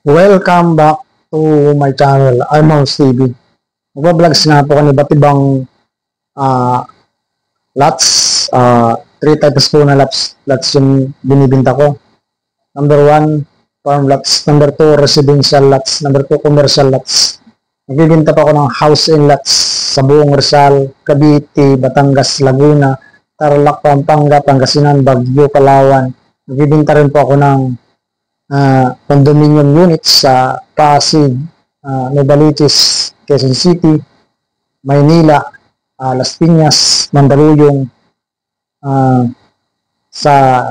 Welcome back to my channel, Armouse TV. Magbablog nga po kami iba't ibang ah, lots. Three types po na lots yung binibinta ko. Number 1, farm lots. Number 2, residential lots. Number 2, commercial lots. Nagbibinta pa ako ng house and lots sa buong Rizal, Cavite, Batangas, Laguna, Tarlac, Pampanga, Pangasinan, Baguio, Palawan. Nagbibinta rin po ako ng condominium units sa Pasig, Novaliches, Quezon City, Maynila, Las Piñas, Mandaluyong, sa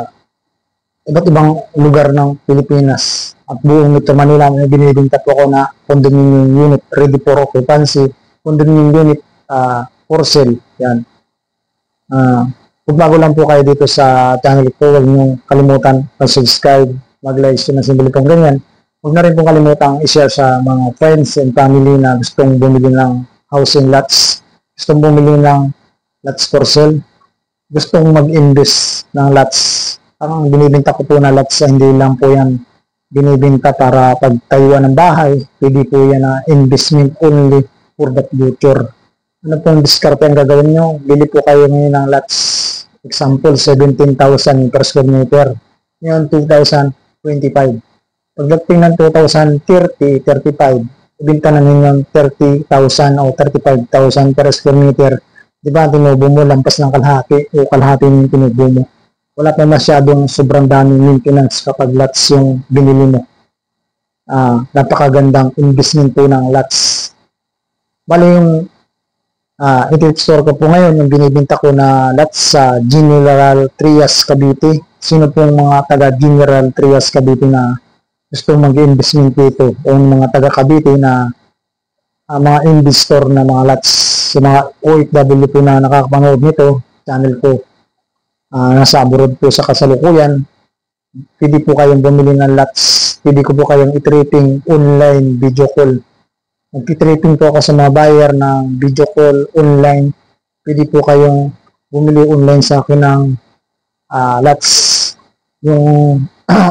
iba't ibang lugar ng Pilipinas at buong Metro Manila. May binibinta po ako na condominium unit ready for occupancy, condominium unit for sale. Yan. Kung bago lang po kayo dito sa channel ko, huwag niyong kalimutan mag-subscribe, mag-like na simbolo pong ganyan. Huwag na rin pong kalimutan i-share sa mga friends and family na gustong bumili ng housing lots, gustong bumili ng lots for sale, gustong mag-invest ng lots. Ang binibinta ko po na lots, hindi lang po yan binibinta para pagtayuan ng bahay. Pwede po yan na investment only for the future. Ano pong diskarte ang gagawin nyo? Bili po kayo ngayon ng lots. Example, 17,000 per square meter. Ngayon, 2025. Pagdating ng 2030, 35, ibinta na ninyo 30,000 o 35,000 per square meter. Di ba, tinubo mo, lampas ng kalahati o kalahati yung tinubo mo. Wala pa masyadong sobrang daming maintenance kapag lots yung binili mo. Napakagandang investment po ng lots. Bali yung i-store ko po ngayon, yung binibinta ko na lots sa General Trias, Cavite. Sino pong mga taga General Trias, Cavite na gusto mag-investment dito? O mga taga Cavite na mga investor na mga lots, sa mga OFW po na nakakapanood nito, channel ko, nasa abroad po sa kasalukuyan, pwede po kayong bumili ng lots, pwede ko po kayong i-treating online video call. Mag-treating po ako sa mga buyer ng video call online, pwede po kayong bumili online sa akin ng lots. Yung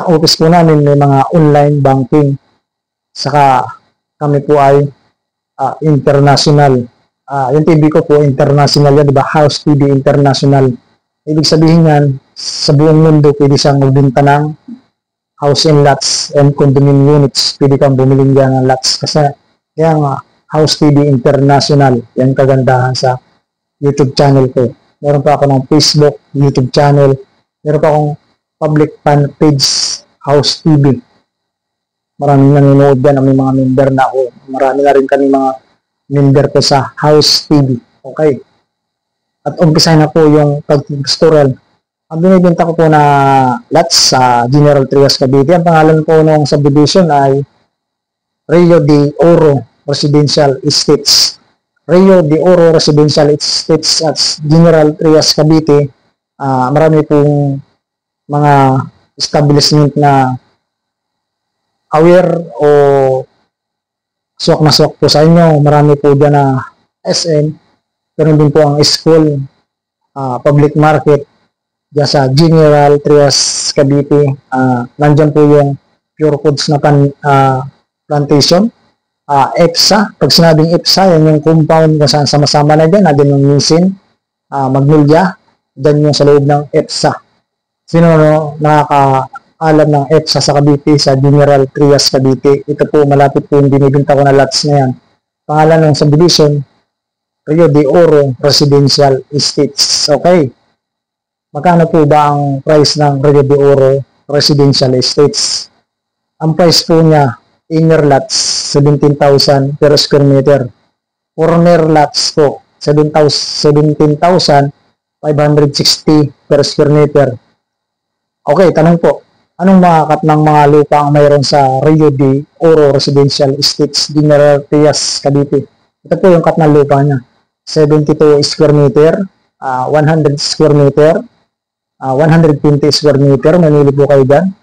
office po namin may mga online banking, saka kami po ay international. Yung TV ko po international yan, diba? House TV International. Ibig sabihin yan, sa buong mundo pwede siyang magbenta ng house and lots and condominium units. Pwede kang bumili dyan ng lots kasi yan House TV International. Yan kagandahan sa YouTube channel ko. Meron pa ako ng Facebook, YouTube channel. Meron pa akong public fan page, House TV. Maraming nanonood dyan ang mga member na ako. Marami na rin kami mga member ko sa House TV. Okay. At umpisahin na po yung pag-pastoral. Ang binibenta ko po na lots sa General Trias, Cavite. Ang pangalan po ng subdivision ay Rio de Oro Residential Estates. Rio de Oro Residential Estates at General Trias, Cavite. Marami pong mga establishment na aware o swak na swak po sa inyo. Marami po dyan na SM. Ganun din po ang school, public market, dyan sa General Trias, Cavite. Nandyan po yung Pure Foods na plantation. EPSA, pag sinabing EPSA, yan yung compound kung saan sama-sama na dyan. Nandyan yung Nisin, Magnolia, dyan yung sa loob ng EPSA. Sino nakakaalam ng EPSA sa Cavite, sa General Trias, Cavite? Ito po, malapit po yung binibinta ko na lots na yan. Pangalan ng subdivision, Rio de Oro Residential Estates. Okay. Magkano po ba ang price ng Rio de Oro Residential Estates? Ang price po niya, inner lots, 17,000 per square meter. Corner lots po, 17,560 per square meter. Okay, tanong po, anong mga kat ng mga lupa ang mayroon sa Rio de Oro Residential Estates, General Trias, Cavite? Ito po yung kat ng lupa niya. 72 square meter, 100 square meter, 120 square meter, manili po kayo dyan,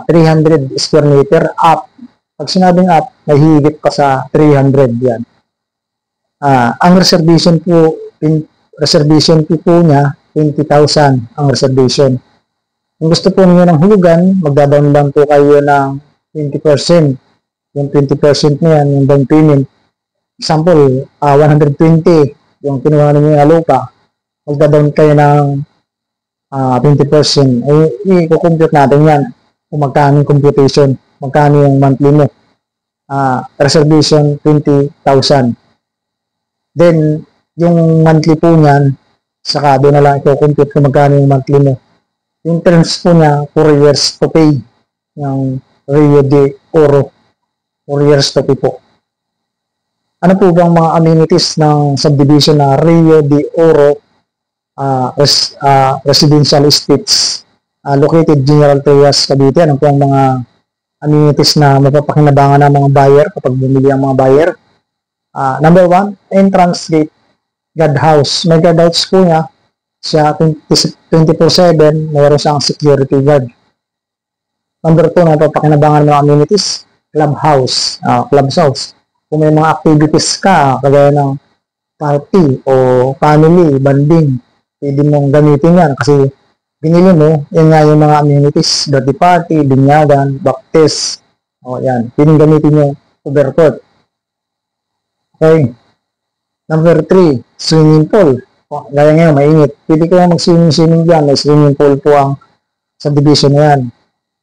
300 square meter, up. Pag sinabing up, may higit pa sa 300 yan. Ang reservation po niya, 20,000 ang reservation. Kung gusto po niyo ng hulugan, magdadaon lang po kayo ng 20%. yung 20% na yan, yung down payment. Example, 120 yung kinuha ninyo yung lupa, magda-down kayo ng 20%, i-compute natin yan kung magkano yung computation, magkano yung monthly mo. Reservation 20,000. Then, yung monthly po niyan, saka doon na lang i-compute kung magkano yung monthly mo. Yung terms po niya, 4 years to pay, yung Rio de Oro, 4 years to pay po. Ano po bang mga amenities ng subdivision na Rio de Oro Residential Estates located General Trias, Cavite? Ano po ang mga amenities na mapapakinabangan ng mga buyer kapag bumili ang mga buyer? Number 1, entrance gate, guard house. May guard house po niya, siya 24/7, mayroon siyang security guard. Number 2, na mapapakinabangan ng mga amenities, clubhouse, clubhouse. Kung may mga activities ka, kagaya ng party o family, banding, pwede mong gamitin yan kasi binili mo, yan nga yung mga amenities, birthday party, binyagan, baptist, yan, pwede gamitin yung overcourt. Okay. Number 3, swimming pool. Gaya ngayon, mainit. Pwede kayo mag-swimming dyan, may swimming pool po ang subdivision na yan.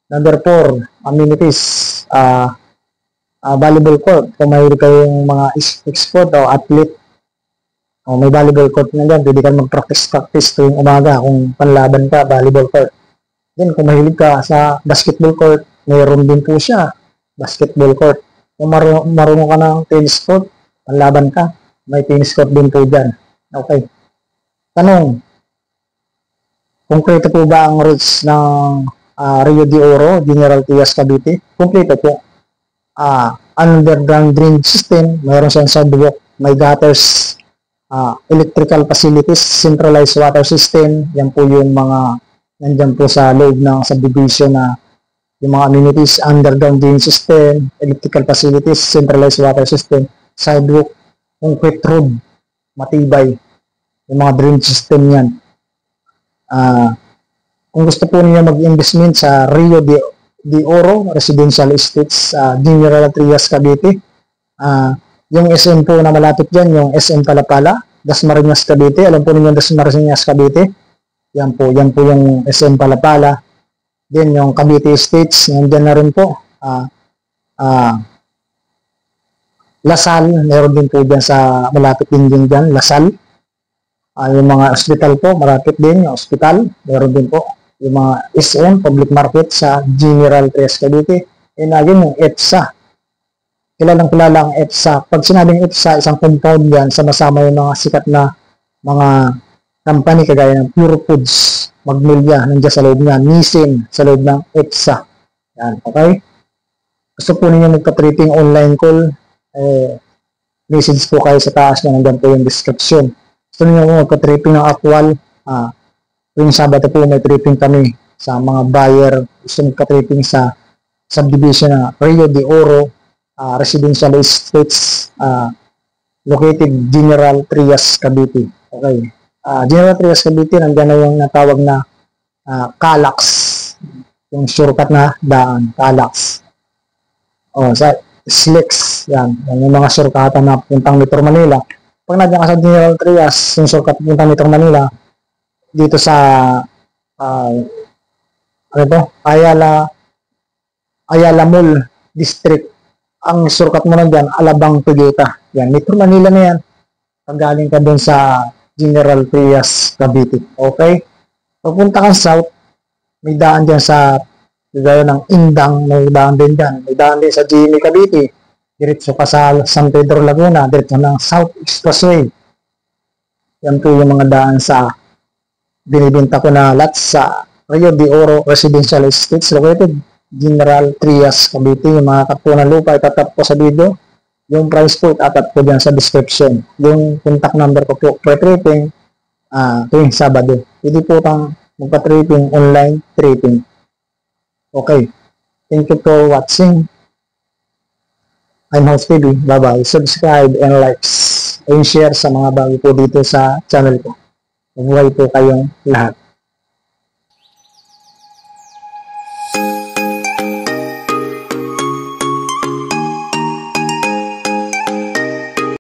Number 4, amenities, volleyball court. Kung mayroon kayong mga export o athlete, may volleyball court na dyan. Pwede ka mag-practice tuwing umaga kung panlaban ka, volleyball court. Then, kung mahilig ka sa basketball court, mayroon din po siya, basketball court. Kung marunong ka ng tennis court, panlaban ka, may tennis court din po dyan. Okay. Tanong, konkreto po ba ang routes ng Rio de Oro, General Trias, Cavite? Kompleto po. Underground drainage system, mayroon siyang sidewalk, may gutters, electrical facilities, centralized water system, yan po yung mga nandyan po sa loob ng subdivision na yung mga amenities, underground drainage system, electrical facilities, centralized water system, sidewalk, concrete road, matibay, yung mga drainage system yan. Kung gusto po niyo mag-investment sa Rio de Oro Residential Estates, General Trias, Cavite, yung SM po na malapit dyan, yung SM Palapala, Dasmariñas, Cavite. Alam po ninyo Dasmariñas, Cavite. Yan po yung SM Palapala. Then yung Cavite Estates, nandyan na rin po. Lasal, meron din po dyan sa malapit din dyan, Lasal. Yung mga hospital po, malapit din yung hospital, meron din po. Yung mga SM, public market sa General Trias, Cavite. And again, yung EPSA. Kilala ang EPSA. Pag sinabing EPSA, isang compound yan, sama-sama yung mga sikat na mga company kagaya ng Pure Foods, Magnolia, nandiyan sa loob niya, Nissin, sa loob ng EPSA. Yan, okay? Gusto po ninyo magpa-tripping online call, message po kayo sa taas na nandiyan po yung description. Gusto ninyo magpa-tripping ng actual, tuwing Sabado po may tripping kami sa mga buyer, gusto magpa-tripping sa subdivision na Rio de Oro Residential Estates located General Trias, Cavite. Okay. General Trias, Cavite, nandiyan na yung natawag na Calax, yung shortcut na daan, Calax. Sa Slex, yan yung mga shortcut na puntang Metro Manila. Pag nandiyan ka sa General Trias, yung shortcut puntang Metro Manila, dito sa Ayala Mall District, ang shortcut mo na dyan, Alabang, Tugueta. Yan, Metro Manila na yan. Pag galing ka dun sa General Trias, Cavite. Okay? Pagpunta kang south, may daan dyan sa gaya ng Indang, may daan din dyan. May daan din sa GMA Cavite. Diretso ka sa San Pedro Laguna, diretso ng South Expressway. Yan po yung mga daan sa binibenta ko na lots sa Rio de Oro Residential Estates located General Trias, Cavite. Yung mga kapunan lupa, itatap ko sa video. Yung price po, itatap ko dyan sa description. Yung contact number ko po, pre-tripping, tuwing Sabado. Pwede po kang magpa-tripping, online tripping. Okay. Thank you for watching. I'm House TV. Bye-bye. Subscribe and likes and share sa mga bago po dito sa channel ko. Mabuhay po kayong lahat.